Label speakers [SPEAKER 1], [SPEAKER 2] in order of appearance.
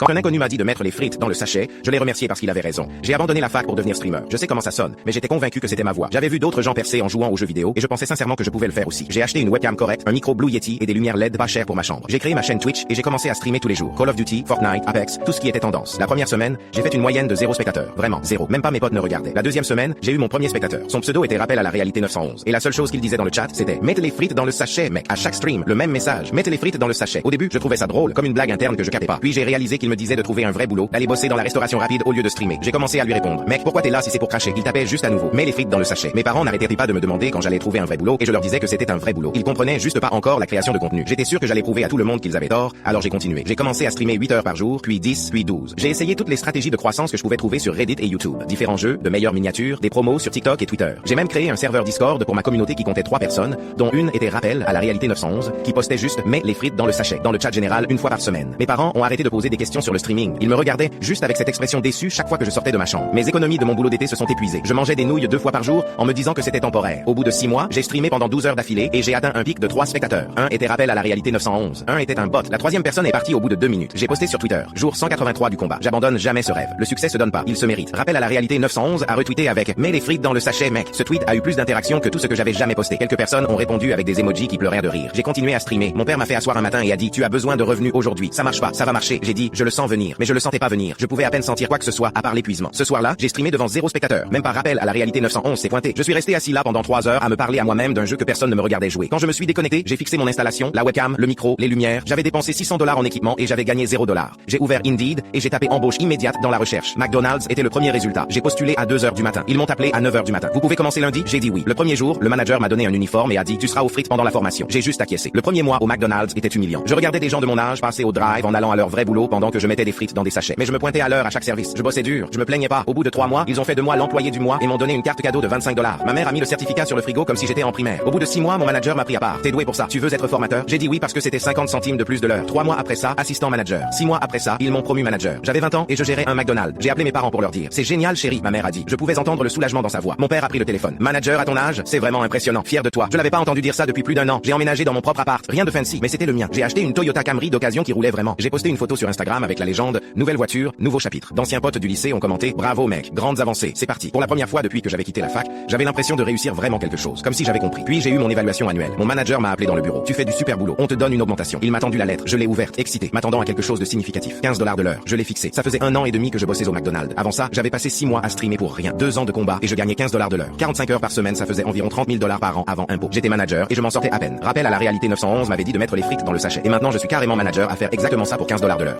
[SPEAKER 1] Quand un inconnu m'a dit de mettre les frites dans le sachet, je l'ai remercié parce qu'il avait raison. J'ai abandonné la fac pour devenir streamer. Je sais comment ça sonne, mais j'étais convaincu que c'était ma voie. J'avais vu d'autres gens percer en jouant aux jeux vidéo et je pensais sincèrement que je pouvais le faire aussi. J'ai acheté une webcam correcte, un micro Blue Yeti et des lumières LED pas chères pour ma chambre. J'ai créé ma chaîne Twitch et j'ai commencé à streamer tous les jours. Call of Duty, Fortnite, Apex, tout ce qui était tendance. La première semaine, j'ai fait une moyenne de 0 spectateurs. Vraiment, 0. Même pas mes potes ne regardaient. La deuxième semaine, j'ai eu mon premier spectateur. Son pseudo était rappel à la réalité 911. Et la seule chose qu'il disait dans le chat, c'était mettez les frites dans le sachet, mec. À chaque stream, le même message. Mettez les frites dans le sachet. Au début, je trouvais ça drôle, comme une blague interne que je captais pas. Puis j'ai réalisé qu'il me disait de trouver un vrai boulot, d'aller bosser dans la restauration rapide au lieu de streamer. J'ai commencé à lui répondre. Mec, pourquoi t'es là si c'est pour cracher? Il tapait juste à nouveau. Mets les frites dans le sachet. Mes parents n'arrêtaient pas de me demander quand j'allais trouver un vrai boulot et je leur disais que c'était un vrai boulot. Ils comprenaient juste pas encore la création de contenu. J'étais sûr que j'allais prouver à tout le monde qu'ils avaient tort, alors j'ai continué. J'ai commencé à streamer 8 heures par jour, puis 10, puis 12. J'ai essayé toutes les stratégies de croissance que je pouvais trouver sur Reddit et YouTube. Différents jeux, de meilleures miniatures, des promos sur TikTok et Twitter. J'ai même créé un serveur Discord pour ma communauté qui comptait 3 personnes, dont une était rappel à la réalité 911, qui postait juste mets les frites dans le sachet, dans le chat général une fois par semaine. Mes parents ont arrêté de poser des questions sur le streaming. Ils me regardaient juste avec cette expression déçue chaque fois que je sortais de ma chambre. Mes économies de mon boulot d'été se sont épuisées. Je mangeais des nouilles 2 fois par jour en me disant que c'était temporaire. Au bout de 6 mois, j'ai streamé pendant 12 heures d'affilée et j'ai atteint un pic de 3 spectateurs. Un était rappel à la réalité 911. Un était un bot. La troisième personne est partie au bout de 2 minutes. J'ai posté sur Twitter. Jour 183 du combat. J'abandonne jamais ce rêve. Le succès se donne pas. Il se mérite. Rappel à la réalité 911 a retweeté avec mets les frites dans le sachet, mec. Ce tweet a eu plus d'interactions que tout ce que j'avais jamais posté. Quelques personnes ont répondu avec des emojis qui pleuraient de rire. J'ai continué à streamer. Mon père m'a fait asseoir un matin et a dit tu as besoin de revenus aujourd'hui. Ça marche pas. Ça va marcher. J'ai dit je le sens venir. Mais je le sentais pas venir. Je pouvais à peine sentir quoi que ce soit à part l'épuisement. Ce soir-là, j'ai streamé devant 0 spectateurs. Même pas rappel à la réalité 911 s'est pointé. Je suis resté assis là pendant 3 heures à me parler à moi-même d'un jeu que personne ne me regardait jouer. Quand je me suis déconnecté, j'ai fixé mon installation, la webcam, le micro, les lumières. J'avais dépensé $600 en équipement et j'avais gagné $0. J'ai ouvert Indeed et j'ai tapé embauche immédiate dans la recherche. McDonald's était le premier résultat. J'ai postulé à 2 heures du matin. Ils m'ont appelé à 9 heures du matin. Vous pouvez commencer lundi? J'ai dit oui. Le premier jour, le manager m'a donné un uniforme et a dit tu seras aux frites pendant la formation. J'ai juste acquiescé. Le premier mois au McDonald's était humiliant. Je regardais des gens de mon âge passer au drive en allant à leur vrai boulot pendant que je mettais des frites dans des sachets. Mais je me pointais à l'heure à chaque service. Je bossais dur. Je me plaignais pas. Au bout de 3 mois, ils ont fait de moi l'employé du mois et m'ont donné une carte cadeau de $25. Ma mère a mis le certificat sur le frigo comme si j'étais en primaire. Au bout de 6 mois, mon manager m'a pris à part. T'es doué pour ça. Tu veux être formateur? J'ai dit oui parce que c'était 50 centimes de plus de l'heure. 3 mois après ça, assistant manager. 6 mois après ça, ils m'ont promu manager. J'avais 20 ans et je gérais un McDonald's. J'ai appelé mes parents pour leur dire. C'est génial, chérie, ma mère a dit. Je pouvais entendre le soulagement dans sa voix. Mon père a pris le téléphone. Manager à ton âge? C'est vraiment impressionnant. Fier de toi. Je l'avais pas entendu dire ça depuis plus d'1 an. J'ai emménagé dans mon propre appart. Rien de fancy, mais c'était le mien. J'ai acheté une Toyota Camry d'occasion qui roulait vraiment. J'ai posté une photo sur Instagram avec la légende nouvelle voiture, nouveau chapitre. D'anciens potes du lycée ont commenté bravo mec, grandes avancées. C'est parti. Pour la première fois depuis que j'avais quitté la fac, j'avais l'impression de réussir vraiment quelque chose, comme si j'avais compris. Puis j'ai eu mon évaluation annuelle. Mon manager m'a appelé dans le bureau. Tu fais du super boulot. On te donne une augmentation. Il m'a tendu la lettre. Je l'ai ouverte, excité, m'attendant à quelque chose de significatif. $15 de l'heure. Je l'ai fixé. Ça faisait 1 an et demi que je bossais au McDonald's. Avant ça, j'avais passé 6 mois à streamer pour rien. 2 ans de combat et je gagnais $15 de l'heure. 45 heures par semaine, ça faisait environ $30 000 par an avant impôt. J'étais manager et je m'en sortais à peine. Rappel à la réalité 911 m'avait dit de mettre les frites dans le sachet. Et maintenant je suis carrément manager à faire exactement ça pour $15 de l'heure.